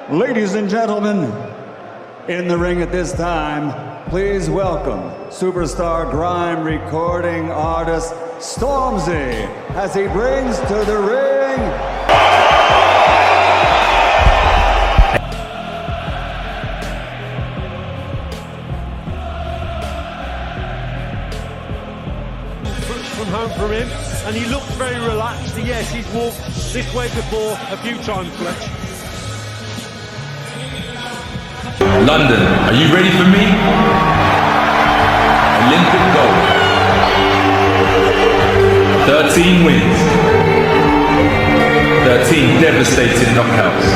Ladies and gentlemen, in the ring at this time, please welcome superstar grime recording artist Stormzy as he brings to the ring from home from him, and he looked very relaxed. Yes, he's walked this way before a few times, Fletch. London, are you ready for me? Olympic gold. 13 wins. 13 devastating knockouts.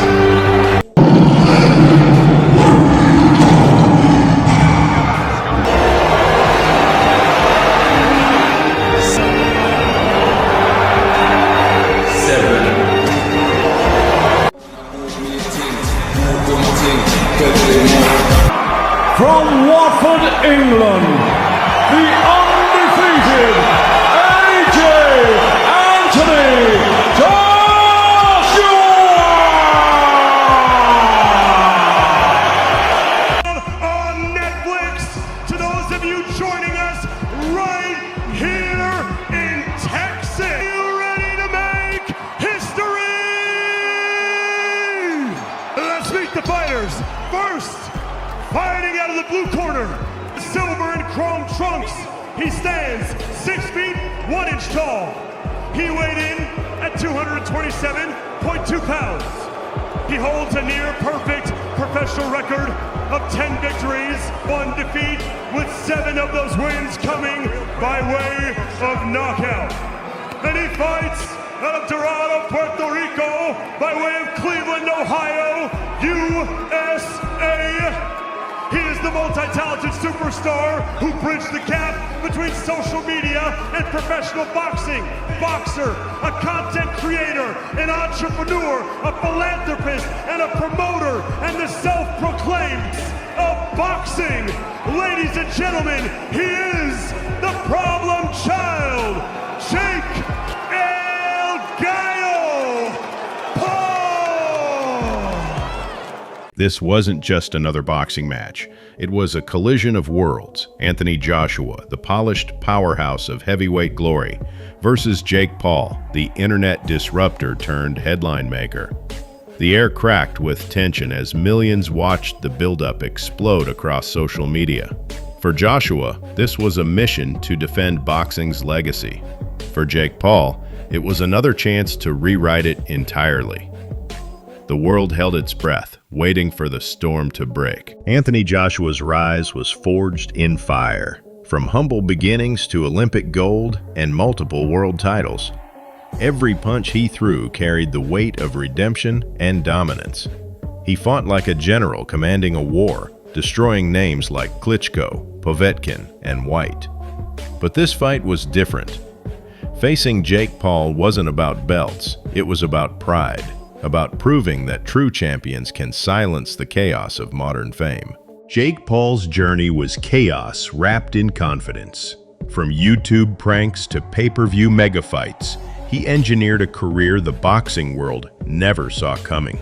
From Watford, England, the undefeated AJ Anthony Joshua! On Netflix, to those of you joining us right here in Texas, are you ready to make history? Let's meet the fighters. First, fighting out of the blue corner, silver and chrome trunks. He stands 6 feet 1 inch tall. He weighed in at 227.2 pounds. He holds a near perfect professional record of 10 victories, 1 defeat, with 7 of those wins coming by way of knockout. And he fights out of Dorado, Puerto Rico, by way of Cleveland, Ohio, USA. He is the multi-talented superstar who bridged the gap between social media and professional boxing. Boxer, a content creator, an entrepreneur, a philanthropist, and a promoter, and the self-proclaimed of boxing. Ladies and gentlemen, he is the problem child, Jake El Gallo Paul. This wasn't just another boxing match. It was a collision of worlds. Anthony Joshua, the polished powerhouse of heavyweight glory, versus Jake Paul, the internet disruptor turned headline maker. The air cracked with tension as millions watched the buildup explode across social media. For Joshua, this was a mission to defend boxing's legacy. For Jake Paul, it was another chance to rewrite it entirely. The world held its breath, waiting for the storm to break. Anthony Joshua's rise was forged in fire, from humble beginnings to Olympic gold and multiple world titles. Every punch he threw carried the weight of redemption and dominance. He fought like a general commanding a war, destroying names like Klitschko, Povetkin, and White. But this fight was different. Facing Jake Paul wasn't about belts, it was about pride. About proving that true champions can silence the chaos of modern fame. Jake Paul's journey was chaos wrapped in confidence. From YouTube pranks to pay-per-view mega fights, he engineered a career the boxing world never saw coming.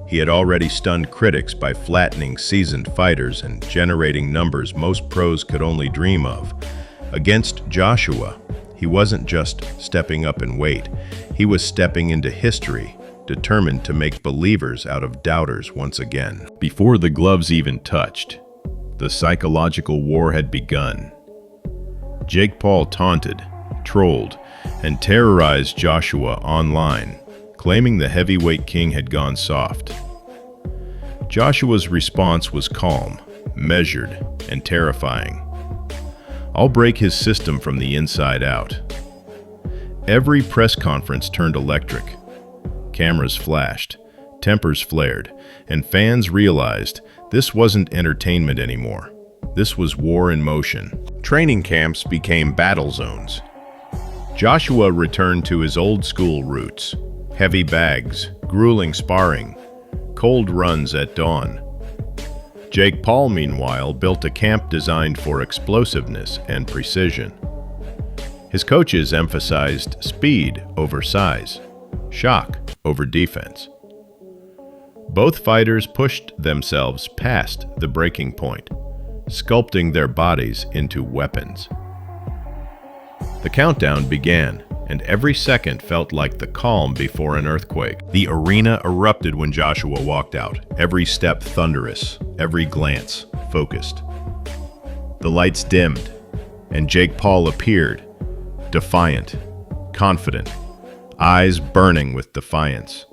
He had already stunned critics by flattening seasoned fighters and generating numbers most pros could only dream of. Against Joshua, he wasn't just stepping up in weight, he was stepping into history, determined to make believers out of doubters once again. Before the gloves even touched, the psychological war had begun. Jake Paul taunted, trolled, and terrorized Joshua online, claiming the heavyweight king had gone soft. Joshua's response was calm, measured, and terrifying. "I'll break his system from the inside out." Every press conference turned electric. Cameras flashed, tempers flared, and fans realized this wasn't entertainment anymore. This was war in motion. Training camps became battle zones. Joshua returned to his old-school roots: heavy bags, grueling sparring, cold runs at dawn. Jake Paul, meanwhile, built a camp designed for explosiveness and precision. His coaches emphasized speed over size, shock over defense. Both fighters pushed themselves past the breaking point, sculpting their bodies into weapons. The countdown began, and every second felt like the calm before an earthquake. The arena erupted when Joshua walked out, every step thunderous, every glance focused. The lights dimmed, and Jake Paul appeared, defiant, confident, eyes burning with defiance.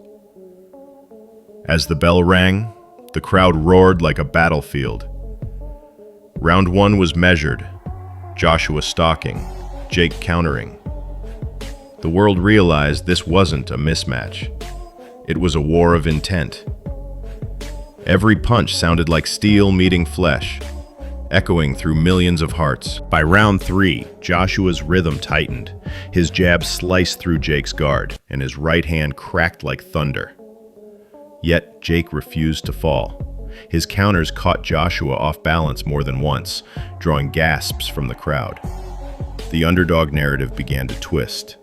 As the bell rang, the crowd roared like a battlefield. Round 1 was measured, Joshua stalking, Jake countering. The world realized this wasn't a mismatch. It was a war of intent. Every punch sounded like steel meeting flesh, echoing through millions of hearts. By round 3, Joshua's rhythm tightened. His jab sliced through Jake's guard, and his right hand cracked like thunder. Yet Jake refused to fall. His counters caught Joshua off balance more than once, drawing gasps from the crowd. The underdog narrative began to twist.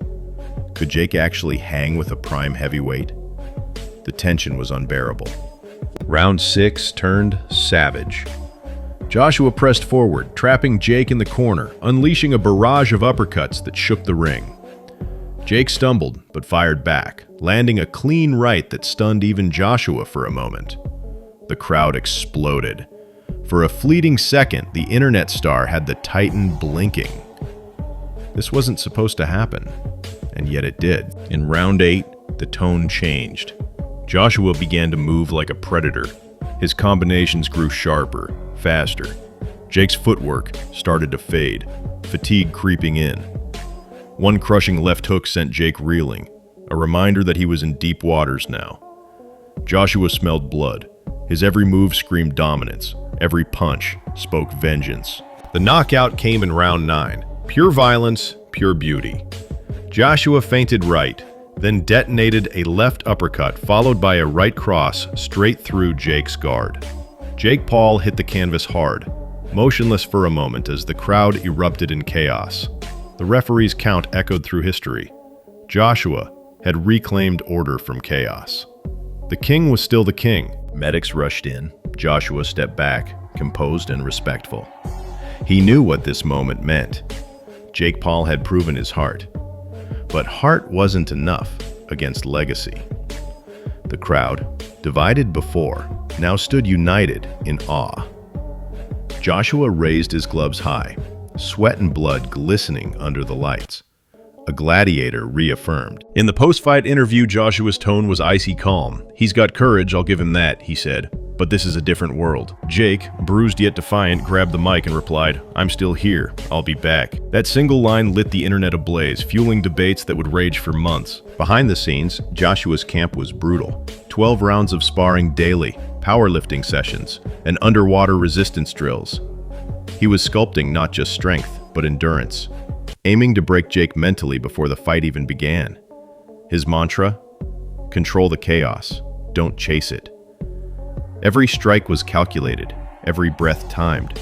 Could Jake actually hang with a prime heavyweight? The tension was unbearable. Round 6 turned savage. Joshua pressed forward, trapping Jake in the corner, unleashing a barrage of uppercuts that shook the ring. Jake stumbled, but fired back, landing a clean right that stunned even Joshua for a moment. The crowd exploded. For a fleeting second, the internet star had the Titan blinking. This wasn't supposed to happen, and yet it did. In round 8, the tone changed. Joshua began to move like a predator. His combinations grew sharper, faster. Jake's footwork started to fade, fatigue creeping in. One crushing left hook sent Jake reeling, a reminder that he was in deep waters now. Joshua smelled blood. His every move screamed dominance. Every punch spoke vengeance. The knockout came in round 9. Pure violence, pure beauty. Joshua feinted right, then detonated a left uppercut followed by a right cross straight through Jake's guard. Jake Paul hit the canvas hard, motionless for a moment as the crowd erupted in chaos. The referee's count echoed through history. Joshua had reclaimed order from chaos. The king was still the king. Medics rushed in. Joshua stepped back, composed and respectful. He knew what this moment meant. Jake Paul had proven his heart. But heart wasn't enough against legacy. The crowd, divided before, now stood united in awe. Joshua raised his gloves high, sweat and blood glistening under the lights. A gladiator reaffirmed. In the post-fight interview, Joshua's tone was icy calm. "He's got courage, I'll give him that," he said. "But this is a different world." Jake, bruised yet defiant, grabbed the mic and replied, "I'm still here. I'll be back." That single line lit the internet ablaze, fueling debates that would rage for months. Behind the scenes, Joshua's camp was brutal. 12 rounds of sparring daily, powerlifting sessions, and underwater resistance drills. He was sculpting not just strength, but endurance, aiming to break Jake mentally before the fight even began. His mantra? Control the chaos, don't chase it. Every strike was calculated, every breath timed.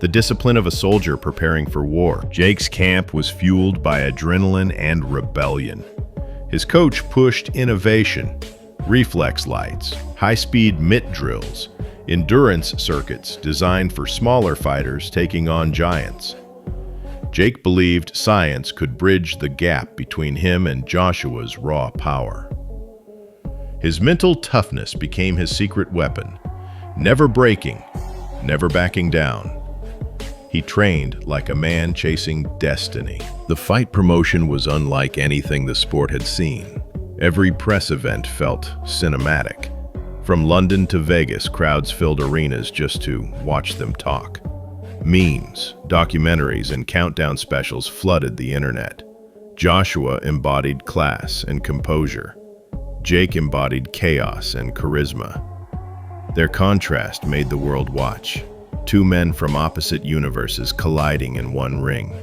The discipline of a soldier preparing for war. Jake's camp was fueled by adrenaline and rebellion. His coach pushed innovation, reflex lights, high-speed mitt drills, endurance circuits designed for smaller fighters taking on giants. Jake believed science could bridge the gap between him and Joshua's raw power. His mental toughness became his secret weapon, never breaking, never backing down. He trained like a man chasing destiny. The fight promotion was unlike anything the sport had seen. Every press event felt cinematic. From London to Vegas, crowds filled arenas just to watch them talk. Memes, documentaries, and countdown specials flooded the internet. Joshua embodied class and composure. Jake embodied chaos and charisma. Their contrast made the world watch. Two men from opposite universes colliding in one ring.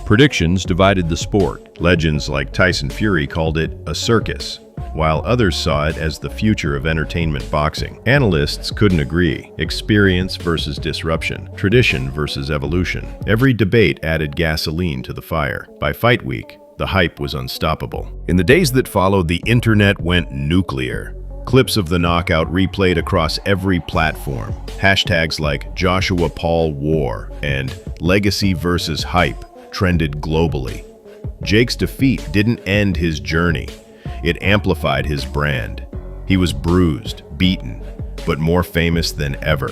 Predictions divided the sport. Legends like Tyson Fury called it a circus, while others saw it as the future of entertainment boxing. Analysts couldn't agree. Experience versus disruption, tradition versus evolution. Every debate added gasoline to the fire. By fight week, the hype was unstoppable. In the days that followed, the internet went nuclear. Clips of the knockout replayed across every platform. Hashtags like Joshua Paul War and Legacy versus Hype trended globally. Jake's defeat didn't end his journey. It amplified his brand. He was bruised, beaten, but more famous than ever.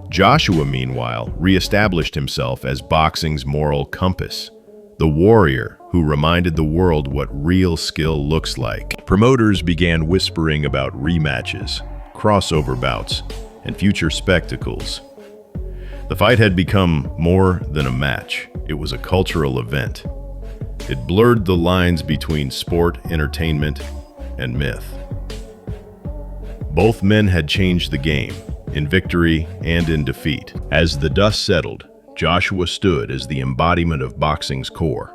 Joshua, meanwhile, reestablished himself as boxing's moral compass, the warrior who reminded the world what real skill looks like. Promoters began whispering about rematches, crossover bouts, and future spectacles. The fight had become more than a match. It was a cultural event. It blurred the lines between sport, entertainment, and myth. Both men had changed the game, in victory and in defeat. As the dust settled, Joshua stood as the embodiment of boxing's core: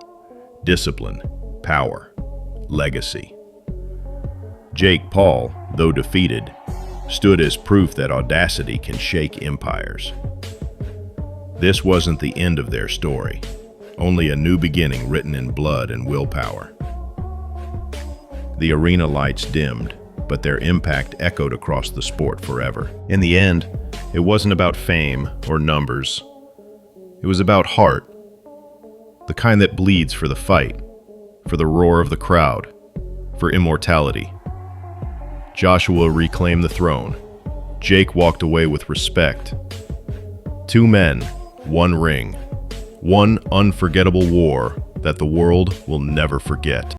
discipline, power, legacy. Jake Paul, though defeated, stood as proof that audacity can shake empires. This wasn't the end of their story, only a new beginning written in blood and willpower. The arena lights dimmed, but their impact echoed across the sport forever. In the end, it wasn't about fame or numbers. It was about heart, the kind that bleeds for the fight, for the roar of the crowd, for immortality. Joshua reclaimed the throne. Jake walked away with respect. Two men, one ring, one unforgettable war that the world will never forget.